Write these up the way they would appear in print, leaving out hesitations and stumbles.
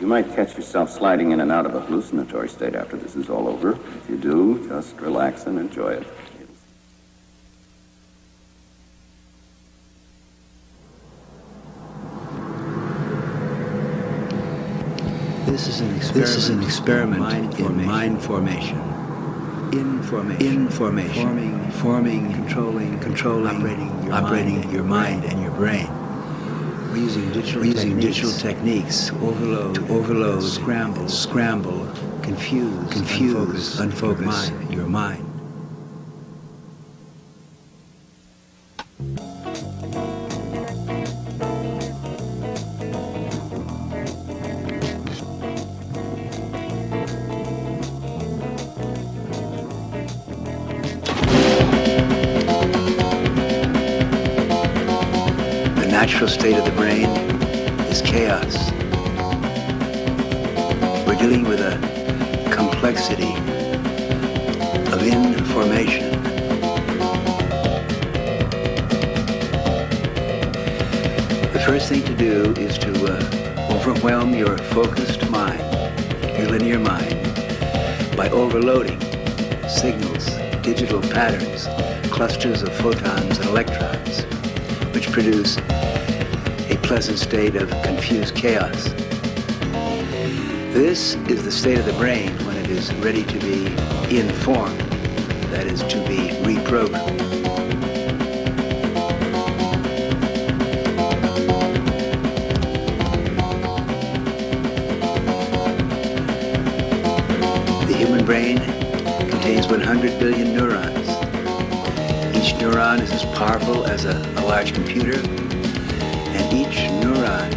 You might catch yourself sliding in and out of a hallucinatory state after this is all over. If you do, just relax and enjoy it. This is an experiment in mind formation. Information. Forming, controlling, operating your mind and your brain. We're using digital techniques to overload, scramble, confuse, unfocus your mind. The natural state of the brain is chaos. We're dealing with a complexity of information. The first thing to do is to overwhelm your focused mind, your linear mind, by overloading signals, digital patterns, clusters of photons and electrons, which produce a pleasant state of confused chaos. This is the state of the brain when it is ready to be informed, that is, to be reprogrammed. The human brain contains 100 billion neurons. Each neuron is as powerful as a large computer, and each neuron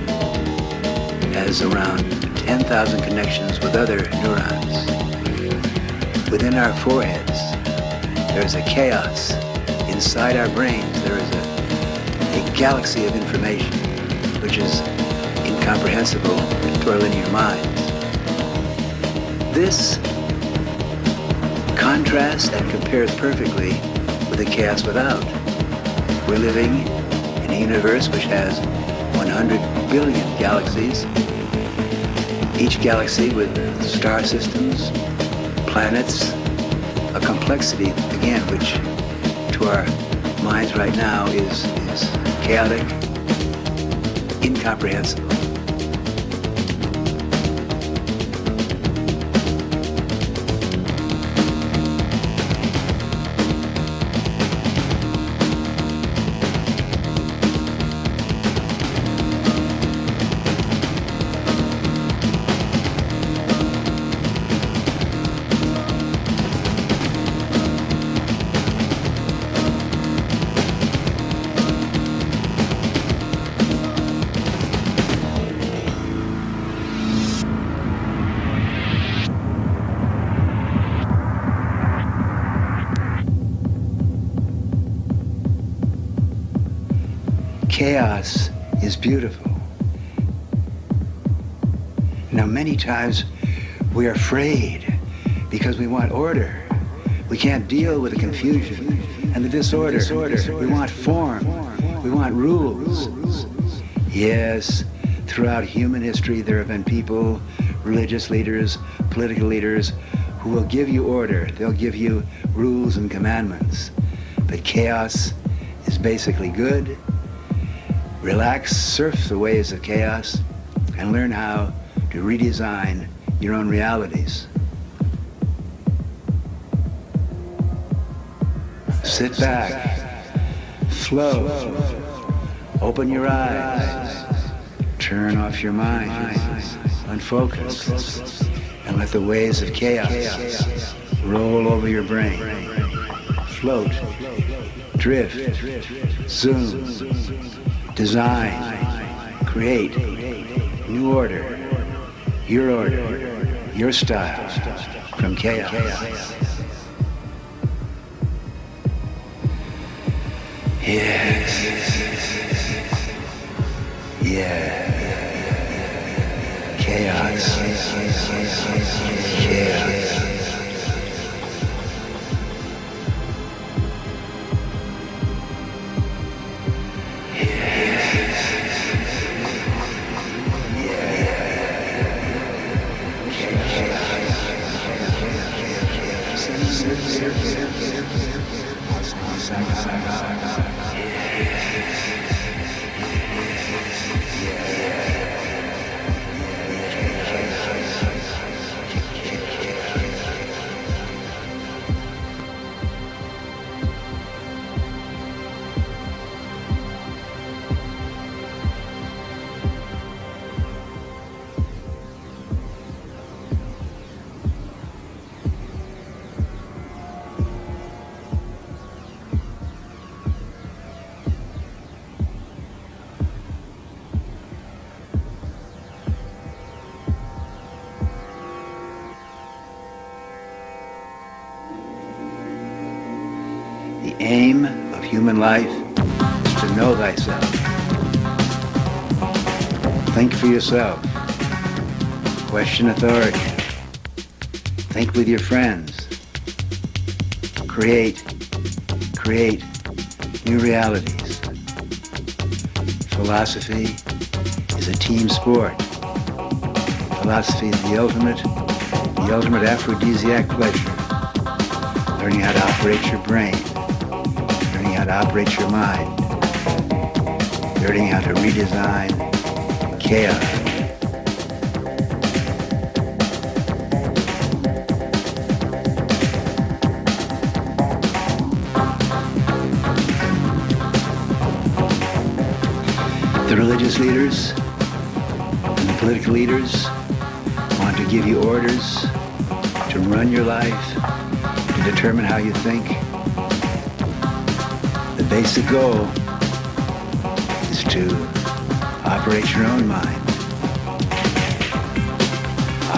has around 10,000 connections with other neurons. Within our foreheads, there is a chaos. Inside our brains, there is a galaxy of information, which is incomprehensible to our linear minds. This contrasts and compares perfectly with the chaos without. We're living in a universe which has 100 billion galaxies, each galaxy with star systems, planets, a complexity, again, which to our minds right now is chaotic, incomprehensible. Chaos is beautiful. Now, many times we're afraid because we want order. We can't deal with the confusion and the disorder. We want form. We want rules. Yes, throughout human history, there have been people, religious leaders, political leaders, who will give you order. They'll give you rules and commandments. But chaos is basically good. Relax, surf the waves of chaos, and learn how to redesign your own realities. Sit back, float, open your eyes, turn off your mind, unfocus, and let the waves of chaos roll over your brain. Float, drift, zoom, design, create, new order, your style, from chaos. Yes. Yeah. Chaos. Chaos. aim of human life is to know thyself. Think for yourself. Question authority. Think with your friends. Create new realities. Philosophy is a team sport. Philosophy is the ultimate aphrodisiac pleasure. Learning how to operate your brain. Learning how to operate your mind. Learning how to redesign chaos. The religious leaders and the political leaders want to give you orders to run your life, to determine how you think. The basic goal is to operate your own mind.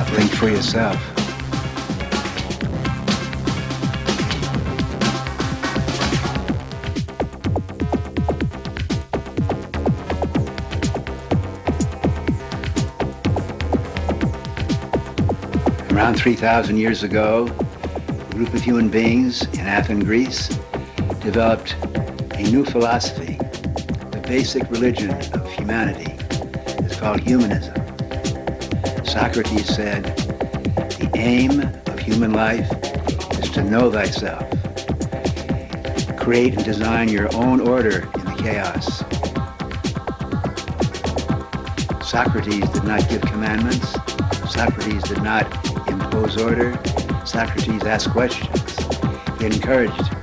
Think for yourself. Around 3,000 years ago, a group of human beings in Athens, Greece, developed a new philosophy. The basic religion of humanity is called humanism. Socrates said, the aim of human life is to know thyself. Create and design your own order in the chaos. Socrates did not give commandments. Socrates did not impose order. Socrates asked questions. He encouraged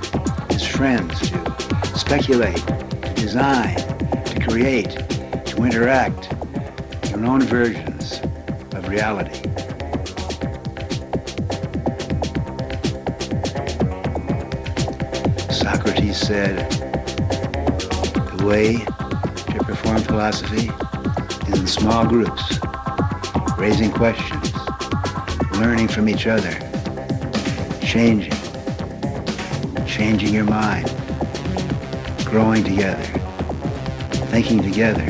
his friends to speculate, to design, to create, to interact their own versions of reality. Socrates said, the way to perform philosophy is in small groups, raising questions, learning from each other, changing your mind, growing together, thinking together.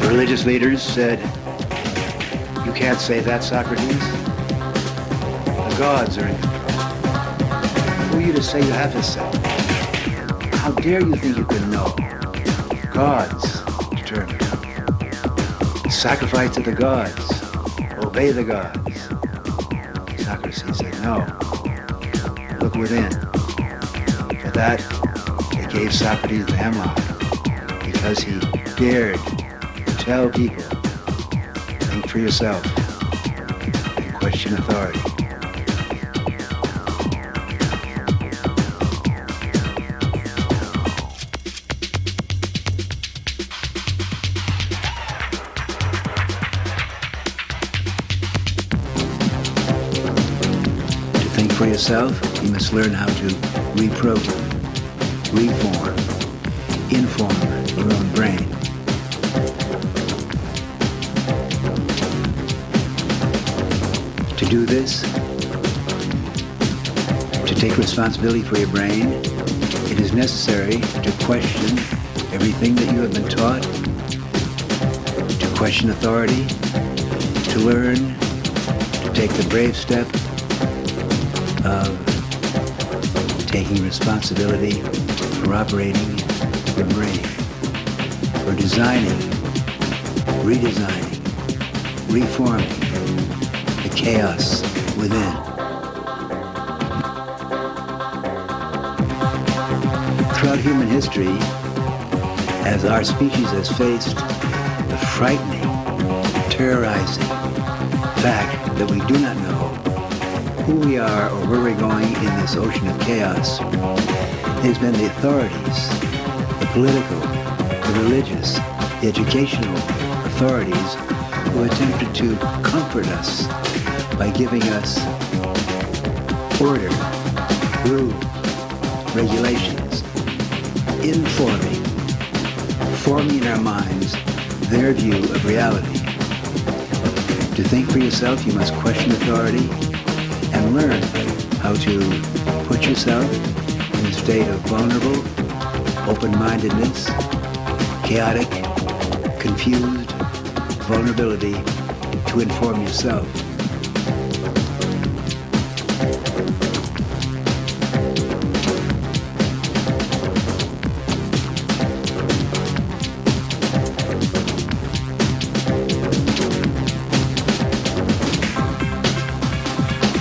The religious leaders said, you can't say that, Socrates. The gods are in control. Who are you to say you have to say? How dare you think you can know? Gods determine. Sacrifice to the gods. Obey the gods. Socrates said, no. Look within. For that, they gave Socrates the hemlock, because he dared to tell people, think for yourself and question authority. For yourself, you must learn how to reprogram, reform, inform your own brain. To do this, to take responsibility for your brain, it is necessary to question everything that you have been taught, to question authority, to learn, to take the brave step of taking responsibility for operating your brain, for designing, redesigning, reforming the chaos within. Throughout human history, as our species has faced the frightening, terrorizing fact that we do not know who we are or where we're going in this ocean of chaos, it has been the authorities, the political, the religious, the educational authorities who attempted to comfort us by giving us order, rules, regulations, forming in our minds their view of reality. To think for yourself, you must question authority and learn how to put yourself in a state of vulnerable, open-mindedness, chaotic, confused vulnerability to inform yourself.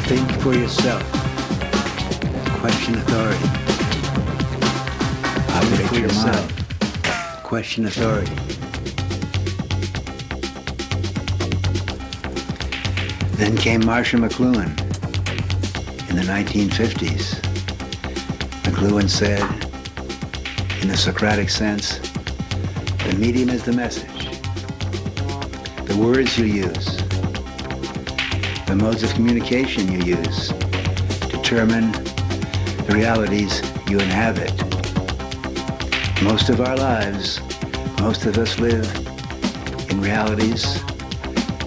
Think for yourself. Question authority. Operate your mind. Question authority. Then came Marshall McLuhan in the 1950s. McLuhan said, in the Socratic sense, the medium is the message. The words you use, the modes of communication you use, determine the realities you inhabit. Most of our lives, most of us live in realities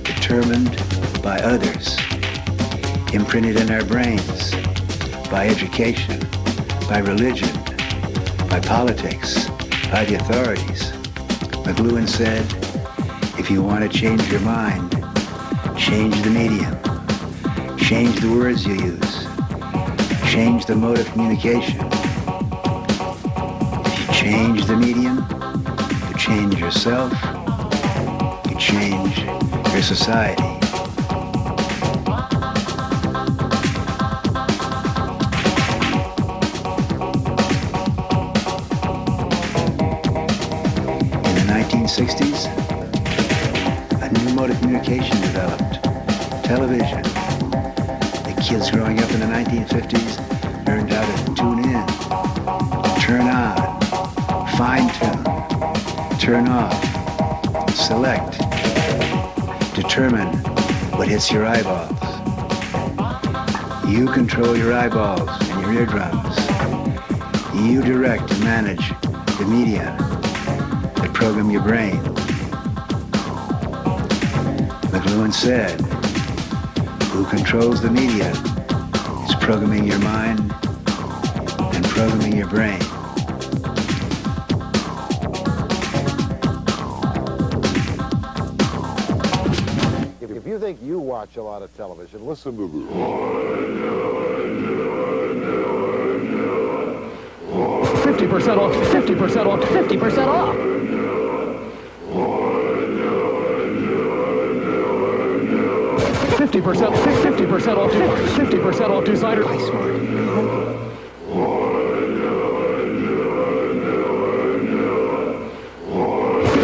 determined by others, imprinted in our brains, by education, by religion, by politics, by the authorities. McLuhan said, if you want to change your mind, change the medium, change the words you use, change the mode of communication. If you change the medium, you change yourself, you change your society. In the 1960s, a new mode of communication developed, television. The kids growing up in the 1950s learned how to tune in, turn on, fine-tune, turn off, select, determine what hits your eyeballs. You control your eyeballs and your eardrums. You direct and manage the media that program your brain. McLuhan said, who controls the media is programming your mind and programming your brain. If you think you watch a lot of television, listen to this. 50% off, 50% off, 50% off. 50% off, 50% off designer. Buy smart.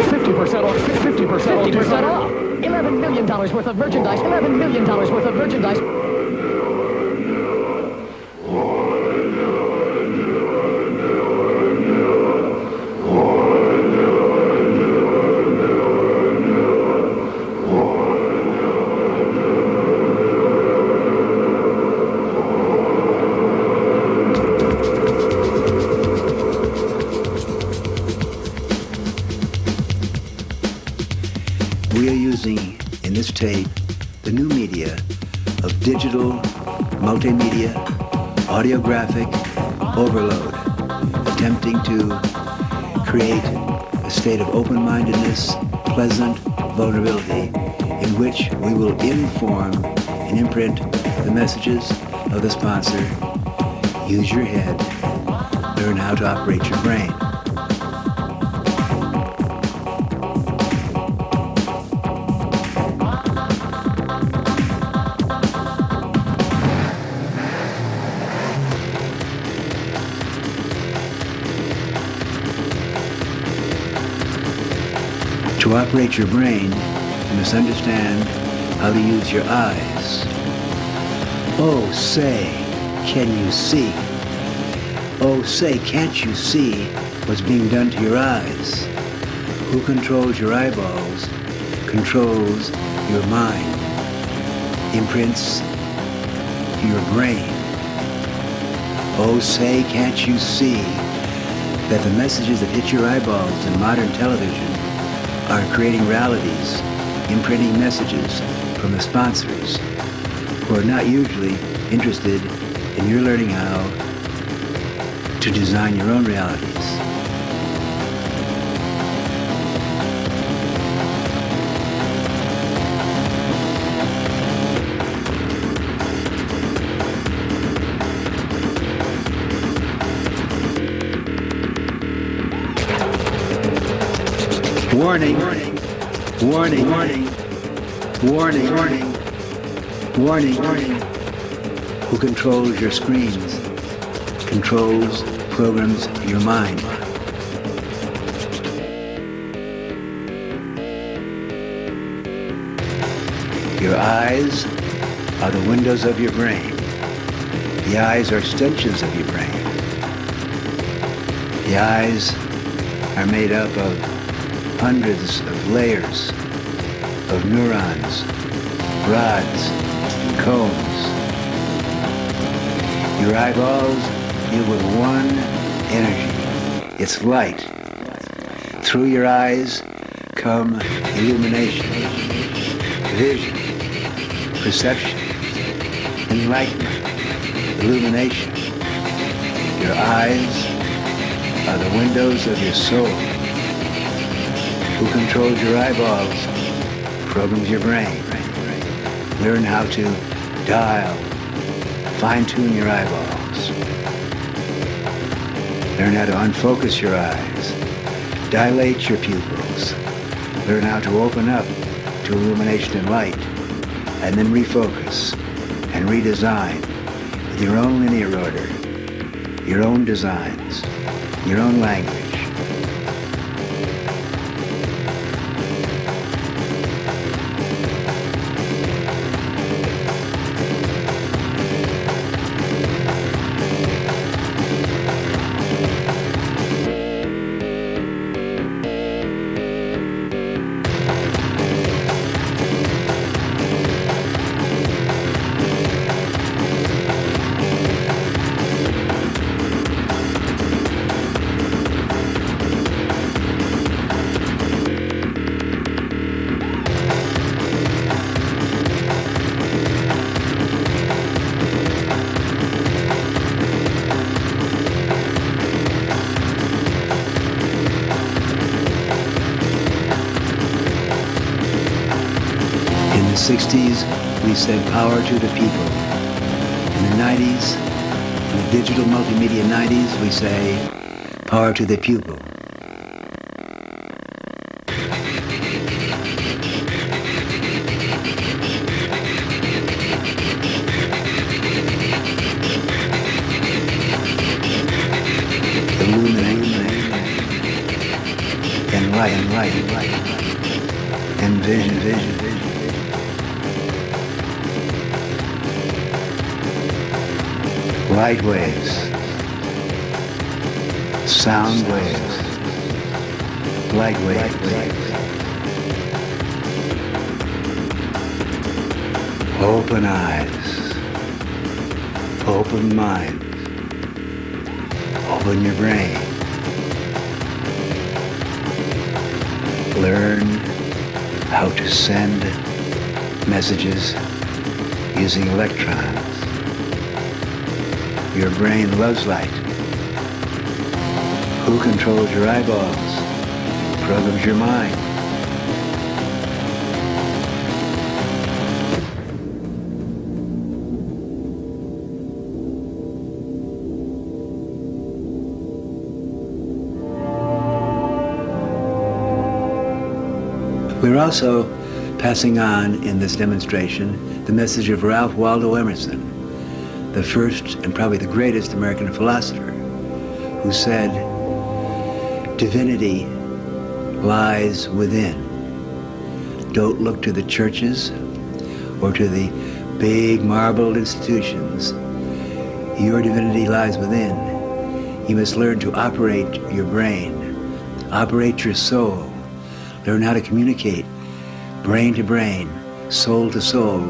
50% off, 50% off. $11 million worth of merchandise, $11 million worth of merchandise. We are using, in this tape, the new media of digital, multimedia, audiographic overload, attempting to create a state of open-mindedness, pleasant vulnerability, in which we will inform and imprint the messages of the sponsor. Use your head, learn how to operate your brain. To operate your brain, you must understand how to use your eyes. Oh, say, can you see? Oh, say, can't you see what's being done to your eyes? Who controls your eyeballs controls your mind, imprints your brain. Oh, say, can't you see that the messages that hit your eyeballs in modern television are creating realities, imprinting messages, from the sponsors, who are not usually interested in your learning how to design your own realities. Warning, warning, warning, warning, warning, warning, warning, warning. Who controls your screens, controls, programs your mind. Your eyes are the windows of your brain. The eyes are extensions of your brain. The eyes are made up of hundreds of layers of neurons, rods, cones. Your eyeballs deal with one energy. It's light. Through your eyes come illumination, vision, perception, enlightenment, illumination. Your eyes are the windows of your soul. Who controls your eyeballs programs your brain. Learn how to dial, fine-tune your eyeballs. Learn how to unfocus your eyes, dilate your pupils. Learn how to open up to illumination and light, and then refocus and redesign with your own linear order, your own designs, your own language. In the 60s, we said power to the people. In the 90s, in the digital multimedia 90s, we say power to the pupil. Illuminate and light, and vision. Light waves, sound waves, light waves. Open eyes, open mind, open your brain. Learn how to send messages using electrons. Your brain loves light. Who controls your eyeballs? Programs your mind. We're also passing on in this demonstration the message of Ralph Waldo Emerson, the first and probably the greatest American philosopher, who said, divinity lies within. Don't look to the churches or to the big marble institutions. Your divinity lies within. You must learn to operate your brain, operate your soul, learn how to communicate brain to brain, soul to soul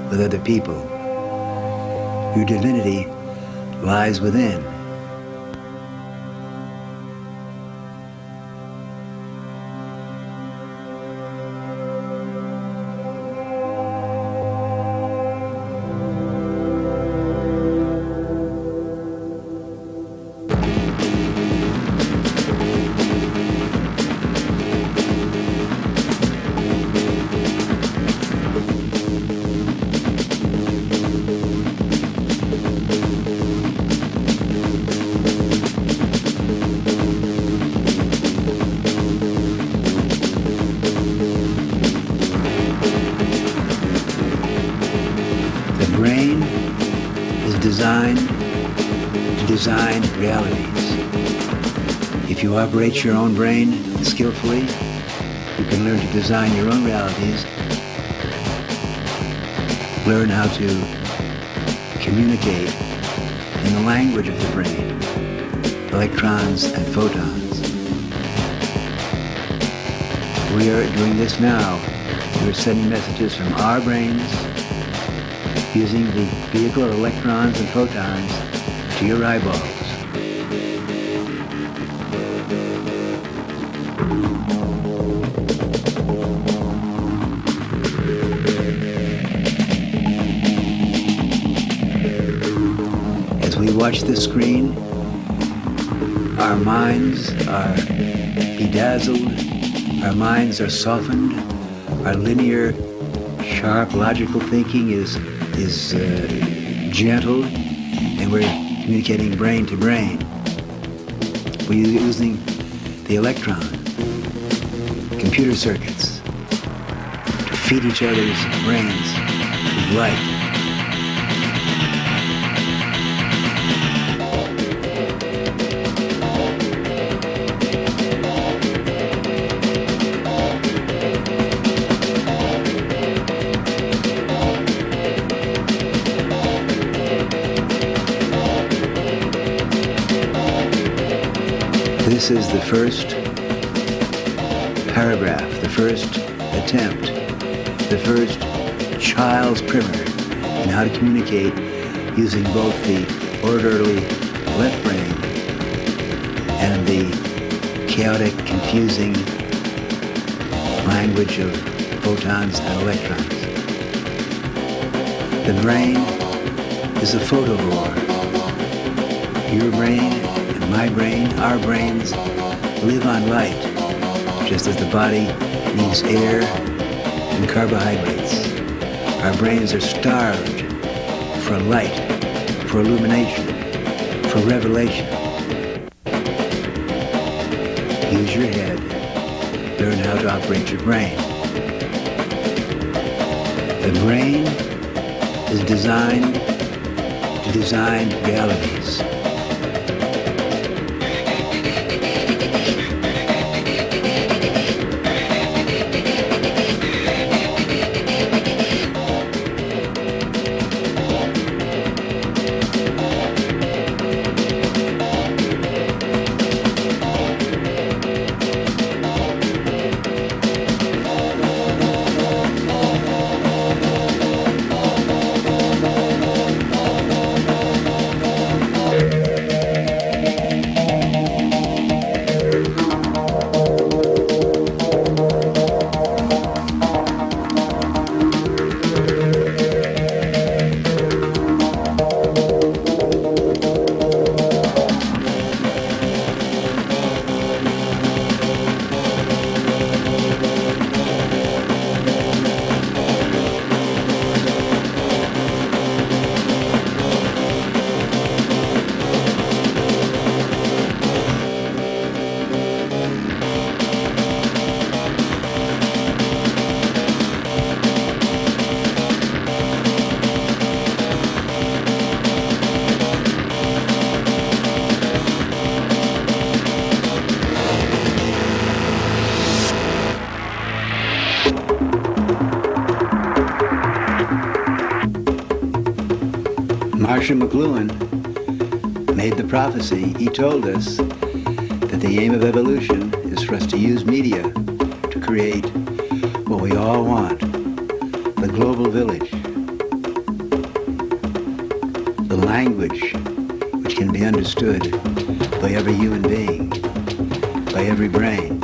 with other people. Your divinity lies within. design realities. If you operate your own brain skillfully, you can learn to design your own realities, learn how to communicate in the language of the brain, electrons and photons. We are doing this now. We're sending messages from our brains using the vehicle of electrons and photons to your eyeballs. As we watch this screen, our minds are bedazzled, our minds are softened, our linear, sharp, logical thinking is gentle, and we're communicating brain to brain. We're using the electron, computer circuits, to feed each other's brains with light. This is the first paragraph, the first attempt, the first child's primer in how to communicate using both the orderly left brain and the chaotic, confusing language of photons and electrons. The brain is a photovore. Your brain, my brain, our brains live on light, just as the body needs air and carbohydrates. Our brains are starved for light, for illumination, for revelation. Use your head. Learn how to operate your brain. The brain is designed to design realities. Marshall McLuhan made the prophecy. He told us that the aim of evolution is for us to use media to create what we all want, the global village, the language which can be understood by every human being, by every brain,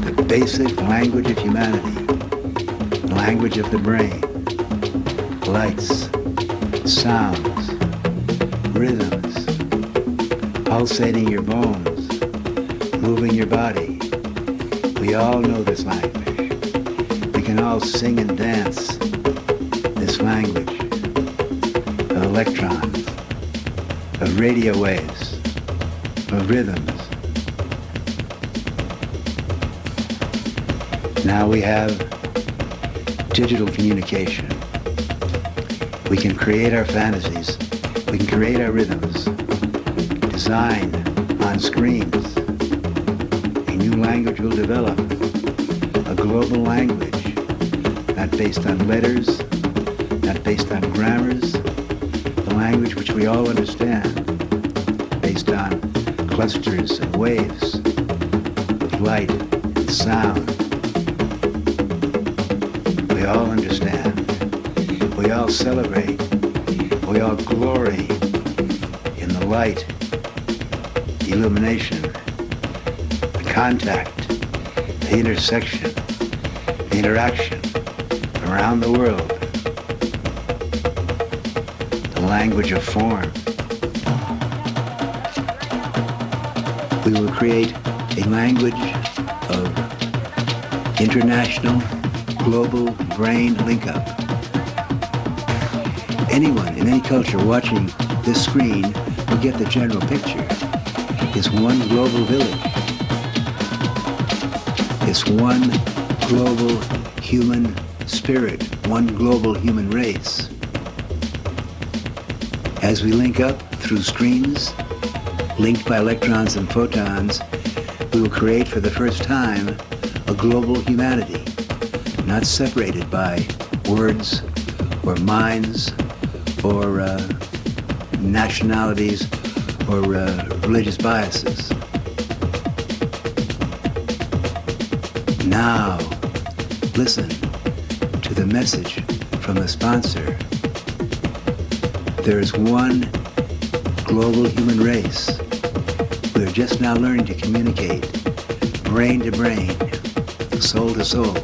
the basic language of humanity, the language of the brain. Lights, sounds, rhythms, pulsating your bones, moving your body. We all know this language. We can all sing and dance this language of electrons, of radio waves, of rhythms. Now we have digital communication. We can create our fantasies We can create our rhythms, design on screens. A new language will develop, a global language, not based on letters, not based on grammars, the language which we all understand, based on clusters and waves of light and sound. We all understand. We all celebrate. We all glory in the light, the illumination, the contact, the intersection, the interaction around the world. The language of form. We will create a language of international, global brain link-up. Anyone in any culture watching this screen will get the general picture. It's one global village. It's one global human spirit, one global human race. As we link up through screens, linked by electrons and photons, we will create for the first time a global humanity, not separated by words or minds or nationalities or religious biases. Now, listen to the message from the sponsor. There is one global human race. We are just now learning to communicate brain to brain, soul to soul.